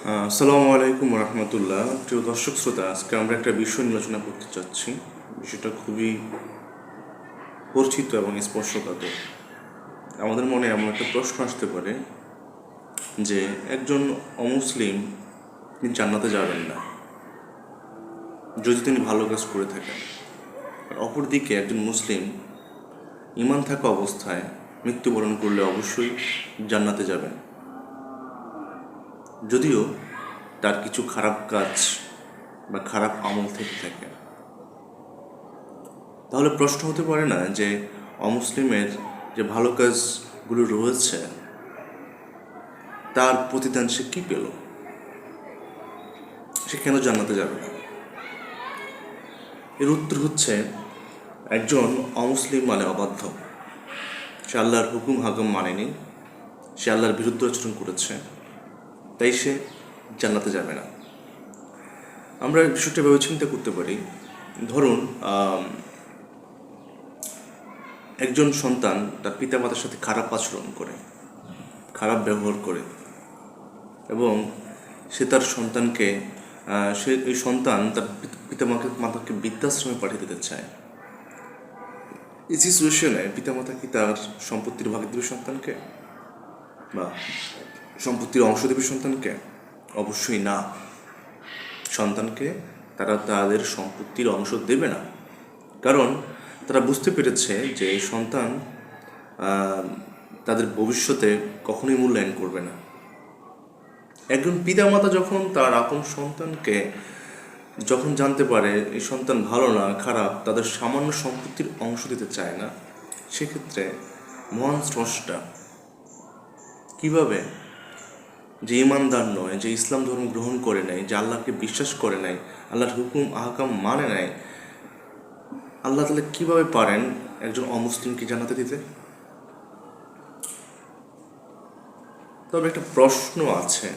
আসসালামু আলাইকুম রহমতুল্লাহ। প্রিয় দর্শক শ্রোতা, আজকে আমরা একটা বিষয় নিয়ে আলোচনা করতে চাচ্ছি। বিষয়টা খুবই পরিচিত এবং স্পর্শকাতর। আমাদের মনে এমন একটা প্রশ্ন আসতে পারে যে একজন অমুসলিম তিনি জান্নাতে যাবেন না যদি তিনি ভালো কাজ করে থাকেন, আর অপরদিকে একজন মুসলিম ঈমান থাকা অবস্থায় মৃত্যুবরণ করলে অবশ্যই জান্নাতে যাবেন, যদিও তার কিছু খারাপ কাজ বা খারাপ আমল থেকে থাকে। তাহলে প্রশ্ন হতে পারে না যে অমুসলিমের যে ভালো কাজগুলো রয়েছে তার প্রতিদান সে কী পেল, সে কেন জান্নাতে যাবে না? এর উত্তর হচ্ছে, একজন অমুসলিম মানে অবাধ্য। সে আল্লাহর হুকুম হাকম মানেনি, সে আল্লাহর বিরুদ্ধে আচরণ করেছে, তাই সে জান্নাতে যাবে না। আমরা বিষয়টা ভেবে চিন্তা করতে পারি। ধরুন একজন সন্তান তার পিতামাতার সাথে খারাপ আচরণ করে, খারাপ ব্যবহার করে, এবং সে তার সন্তানকে এই সন্তান তার মাতাকে বৃদ্ধাশ্রমে পাঠিয়ে দিতে চায়। এই সিচুয়েশনে পিতামাতা কি তার সম্পত্তির ভাগ দেবে সন্তানকে, বা সম্পত্তির অংশ দেবে সন্তানকে? অবশ্যই না। সন্তানকে তারা তাদের সম্পত্তির অংশ দেবে না, কারণ তারা বুঝতে পেরেছে যে এই সন্তান তাদের ভবিষ্যতে কখনোই মূল্যায়ন করবে না। একজন পিতামাতা যখন তার আপন সন্তানকে যখন জানতে পারে এই সন্তান ভালো না খারাপ, তাদের সামান্য সম্পত্তির অংশ দিতে চায় না, সেক্ষেত্রে মহান স্রষ্টা কীভাবে, যে ইমানদার নয়, যে ইসলাম ধর্ম গ্রহণ করে নেয়, যে আল্লাহকে বিশ্বাস করে নেয়, আল্লাহর হুকুম আহকাম মানে নেয়, আল্লাহ তাহলে কীভাবে পারেন একজন অমুসলিমকে জানাতে দিতে? তবে একটা প্রশ্ন আছে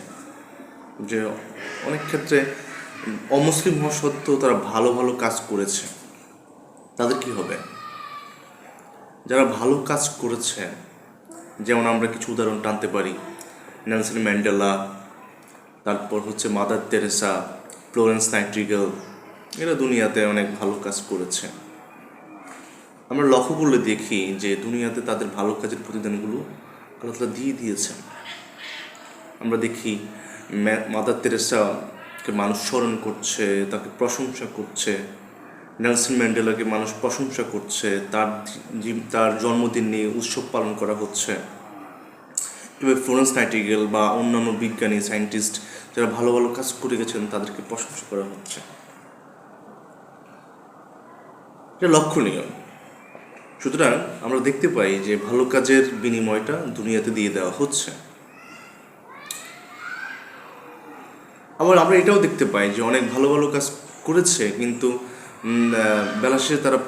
যে অনেক ক্ষেত্রে অমুসলিম হওয়া সত্ত্বেও তারা ভালো ভালো কাজ করেছে, তাদের কি হবে? যারা ভালো কাজ করেছে, যেমন আমরা কিছু উদাহরণ টানতে পারি, নেলসন ম্যান্ডেলা, তারপর হচ্ছে মাদার তেরেসা, ফ্লোরেন্স নাইটিঙ্গেল, এরা দুনিয়াতে অনেক ভালো কাজ করেছে। আমরা লক্ষ্য করলে দেখি যে দুনিয়াতে তাদের ভালো কাজের প্রতিদানগুলো আল্লাহ তাআলা দিয়ে দিয়েছেন। আমরা দেখি মাদার তেরেসাকে মানুষ স্মরণ করছে, তাকে প্রশংসা করছে, নেলসন ম্যান্ডেলাকে মানুষ প্রশংসা করছে, তার জন্মদিন নিয়ে উৎসব পালন করা হচ্ছে। এবার ফ্লোরেন্স নাইটিঙ্গেল বা অন্যান্য বিজ্ঞানী সায়েন্টিস্ট যারা ভালো ভালো কাজ করে গেছেন তাদেরকে প্রশংসা করা হচ্ছে। এটা লক্ষণীয়। সুতরাং আমরা দেখতে পাই যে ভালো কাজের বিনিময়টা দুনিয়াতে দিয়ে দেওয়া হচ্ছে। আবার আমরা এটাও দেখতে পাই যে অনেক ভালো ভালো কাজ করেছে, কিন্তু বেলা শেষে তারা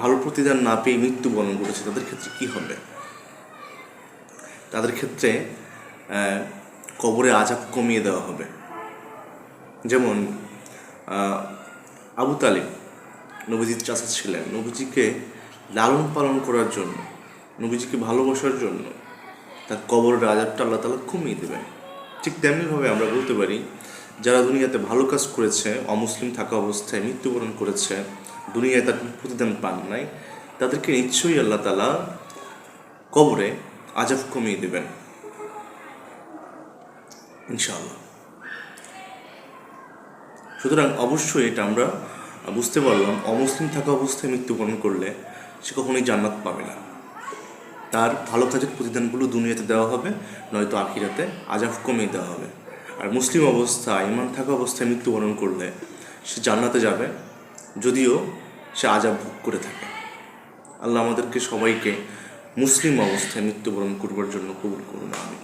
ভালো প্রতিদান না পেয়ে মৃত্যুবরণ করেছে। তাদের ক্ষেত্রে কী হবে? তাদের ক্ষেত্রে কবরে আযাব কমিয়ে দেওয়া হবে। যেমন আবু তালিব নবীজির চাচা ছিলেন, নবীজিকে লালন পালন করার জন্য, নবীজিকে ভালোবাসার জন্য তার কবরের আযাবটা আল্লাহ তাআলা কমিয়ে দেবেন। ঠিক তেমনিভাবে আমরা বলতে পারি, যারা দুনিয়াতে ভালো কাজ করেছে, অমুসলিম থাকা অবস্থায় মৃত্যুবরণ করেছে, দুনিয়ায় তার প্রতিদান পান নাই, তাদেরকে নিশ্চয়ই আল্লাহ তাআলা কবরে আযাব কমিয়ে দেবেন ইনশাআল্লাহ। সুতরাং অবশ্যই এটা আমরা বুঝতে পারলাম, অমুসলিম থাকা অবস্থায় মৃত্যুবরণ করলে সে কখনোই জান্নাত পাবে না। তার ভালো কাজের প্রতিদানগুলো দুনিয়াতে দেওয়া হবে, নয়তো আখিরাতে আযাব কমিয়ে দেওয়া হবে। আর মুসলিম অবস্থায়, ঈমান থাকা অবস্থায় মৃত্যুবরণ করলে সে জান্নাতে যাবে, যদিও সে আযাব ভোগ করে থাকে। আল্লাহ আমাদেরকে সবাইকে মুসলিম অবস্থায় মৃত্যুবরণ করবার জন্য কবুল করুন। আমিন।